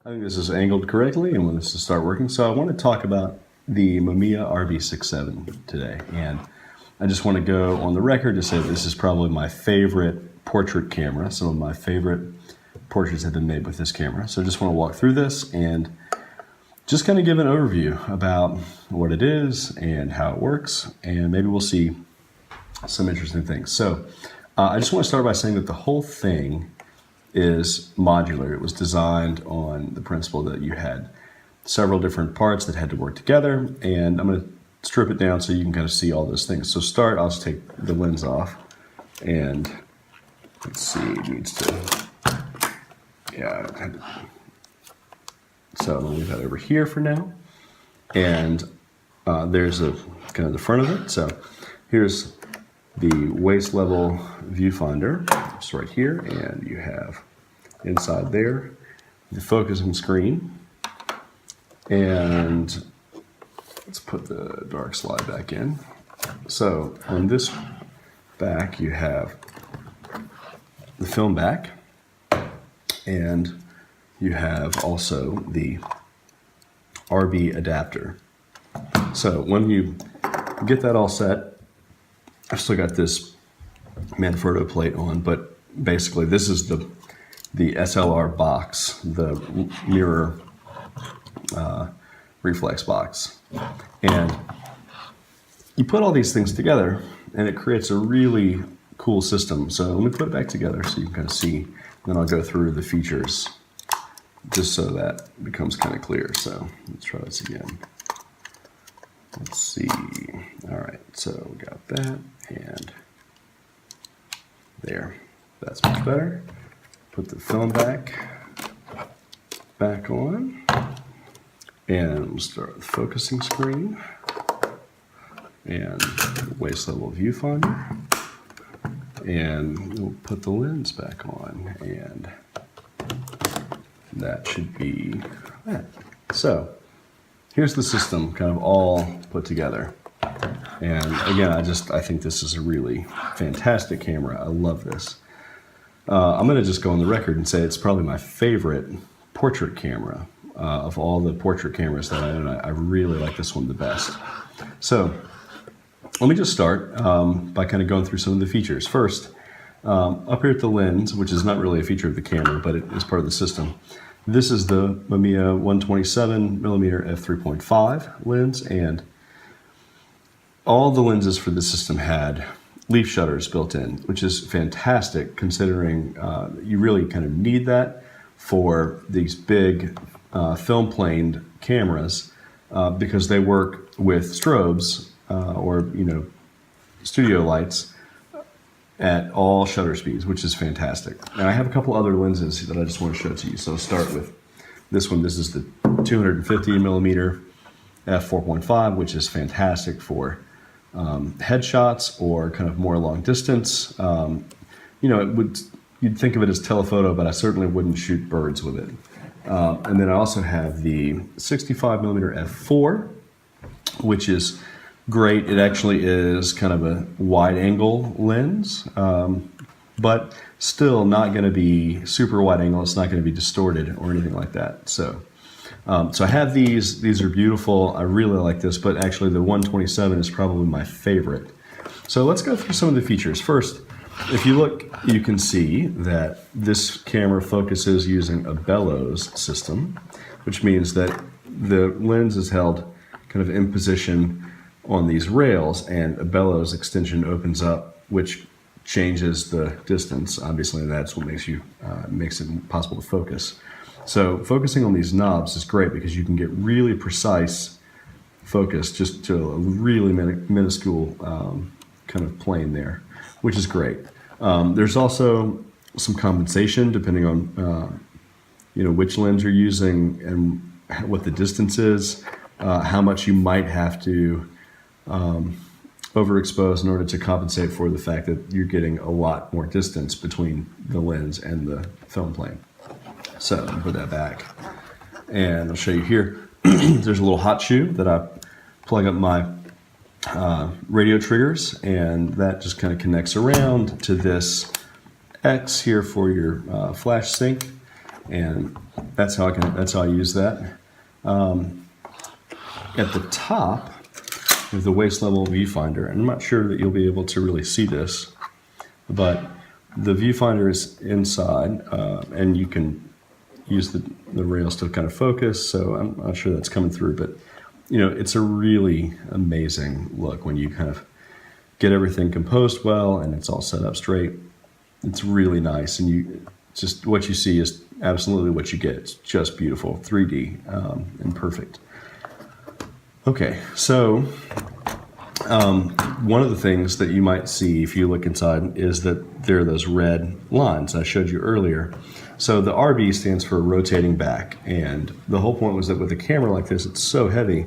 I think this is angled correctly and when this will start working. So I want to talk about the Mamiya RB67 today. And I just want to go on the record to say this is probably my favorite portrait camera. Some of my favorite portraits have been made with this camera. So I just want to walk through this and just kind of give an overview about what it is and how it works. And maybe we'll see some interesting things. So I just want to start by saying that the whole thing is modular. It was designed on the principle that you had several different parts that had to work together, and I'm going to strip it down so you can kind of see all those things. So I'll just take the lens off, and let's see, it needs to, so I'm going to leave that over here for now, and there's kind of the front of it. So here's the waist level viewfinder, just right here, and you have inside there the focusing screen, and let's put the dark slide back in. So on this back you have the film back, and you have also the RB adapter. So when you get that all set, I've still got this Manfrotto plate on, but basically this is the SLR box, the mirror reflex box. And you put all these things together and it creates a really cool system. So let me put it back together so you can kind of see, then I'll go through the features just so that becomes kind of clear. So let's try this again. Let's see. All right, so we got that, and there. That's much better. Put the film back on, and we'll start with the focusing screen and the waist level viewfinder, and we'll put the lens back on, and that should be that. So here's the system kind of all put together. And again, I think this is a really fantastic camera. I love this. I'm going to just go on the record and say it's probably my favorite portrait camera of all the portrait cameras that I own. I really like this one the best. So let me just start by kind of going through some of the features. First, up here at the lens, which is not really a feature of the camera, but it is part of the system. This is the Mamiya 127mm f3.5 lens, and all the lenses for this system had leaf shutters built in, which is fantastic considering you really kind of need that for these big film planed cameras because they work with strobes or studio lights at all shutter speeds, which is fantastic. And I have a couple other lenses that I just want to show to you. So I'll start with this one. This is the 250mm f4.5, which is fantastic for headshots or kind of more long distance. You'd think of it as telephoto, but I certainly wouldn't shoot birds with it. And then I also have the 65mm f4, which is great. It actually is kind of a wide angle lens, but still not going to be super wide angle. It's not going to be distorted or anything like that. So I have these. These are beautiful. I really like this, but actually the 127 is probably my favorite. So let's go through some of the features. First, if you look, you can see that this camera focuses using a bellows system, which means that the lens is held kind of in position on these rails, and a bellows extension opens up, which changes the distance. Obviously, that's what makes it possible to focus. So focusing on these knobs is great because you can get really precise focus just to a really minuscule kind of plane there, which is great. There's also some compensation depending on which lens you're using and what the distance is, how much you might have to overexpose in order to compensate for the fact that you're getting a lot more distance between the lens and the film plane. So I'll put that back, and I'll show you here. There's a little hot shoe that I plug up my radio triggers, and that just kind of connects around to this X here for your flash sync. and that's how I use that. At the top is the waist level viewfinder, and I'm not sure that you'll be able to really see this, but the viewfinder is inside, and you can use the rails to kind of focus, so I'm not sure that's coming through, but you know, it's a really amazing look when you kind of get everything composed well and it's all set up straight. It's really nice, and you just, what you see is absolutely what you get. It's just beautiful, 3D, and perfect. Okay, so one of the things that you might see if you look inside is that there are those red lines I showed you earlier. So the RB stands for rotating back, and the whole point was that with a camera like this, it's so heavy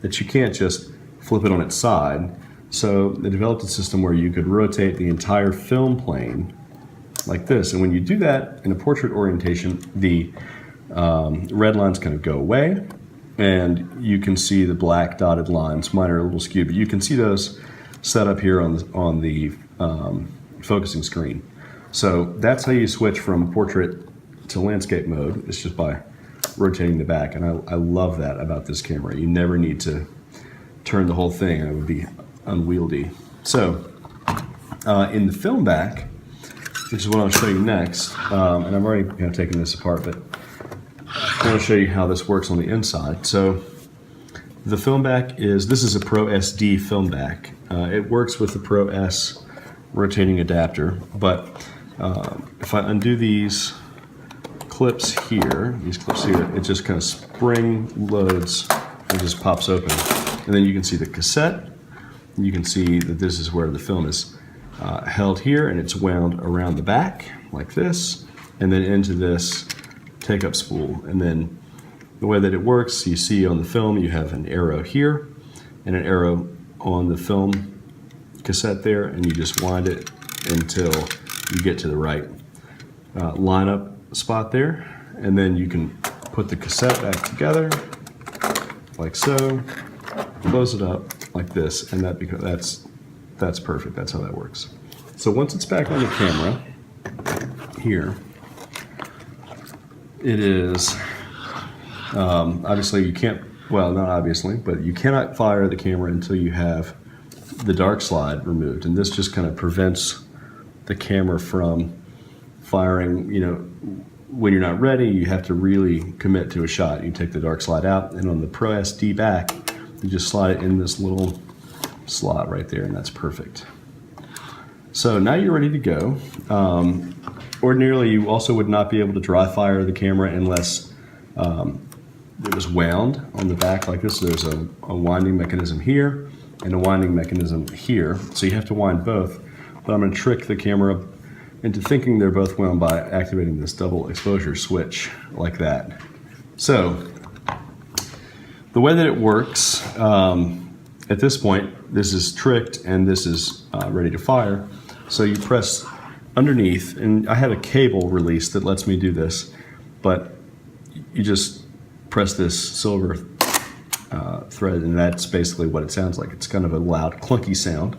that you can't just flip it on its side. So they developed a system where you could rotate the entire film plane like this, and when you do that in a portrait orientation, the red lines kind of go away, and you can see the black dotted lines. Mine are a little skewed, but you can see those set up here on the focusing screen. So that's how you switch from portrait to landscape mode. It's just by rotating the back, and I love that about this camera. You never need to turn the whole thing. It would be unwieldy. So in the film back, which is what I'll show you next, and I'm already kind of taking this apart, but I want to show you how this works on the inside. So the film back this is a Pro-SD film back. It works with the Pro-S rotating adapter, but if I undo these clips here, it just kind of spring loads and just pops open. And then you can see the cassette, and you can see that this is where the film is held here, and it's wound around the back like this, and then into this take-up spool. And then the way that it works, you see on the film you have an arrow here and an arrow on the film cassette there, and you just wind it until you get to the right lineup spot there, and then you can put the cassette back together like so, close it up like this, and that's perfect. That's how that works. So once it's back on the camera here, it is obviously you can't, well, not obviously, but you cannot fire the camera until you have the dark slide removed, and this just kind of prevents the camera from firing. You know, when you're not ready, you have to really commit to a shot. You take the dark slide out, and on the Pro-SD back, you just slide it in this little slot right there, and that's perfect. So now you're ready to go. Ordinarily, you also would not be able to dry fire the camera unless it was wound on the back like this. So there's a winding mechanism here and a winding mechanism here. So you have to wind both, but I'm going to trick the camera into thinking they're both wound by activating this double exposure switch like that. So the way that it works, at this point, this is tricked and this is ready to fire. So you press underneath, and I have a cable release that lets me do this, but you just press this silver thread, and that's basically what it sounds like. It's kind of a loud, clunky sound,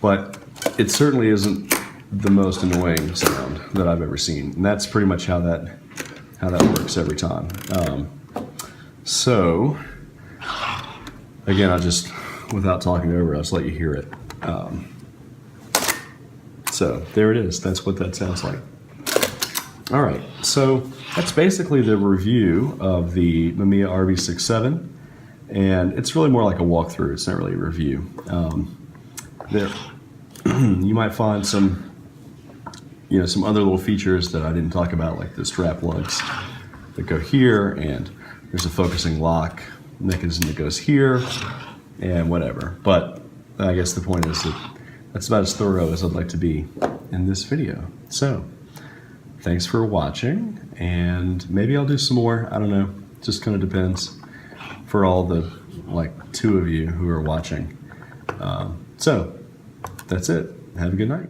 but it certainly isn't the most annoying sound that I've ever seen. And that's pretty much how that works every time. So again, I'll just, without talking over, I'll just let you hear it. So there it is. That's what that sounds like. All right, so that's basically the review of the Mamiya RB67, and it's really more like a walkthrough. It's not really a review. There, you might find some other little features that I didn't talk about, like the strap lugs that go here, and there's a focusing lock mechanism that goes here, and whatever. But I guess the point is that that's about as thorough as I'd like to be in this video. So thanks for watching, and maybe I'll do some more. I don't know, just kind of depends for all the like 2 of you who are watching. So that's it. Have a good night.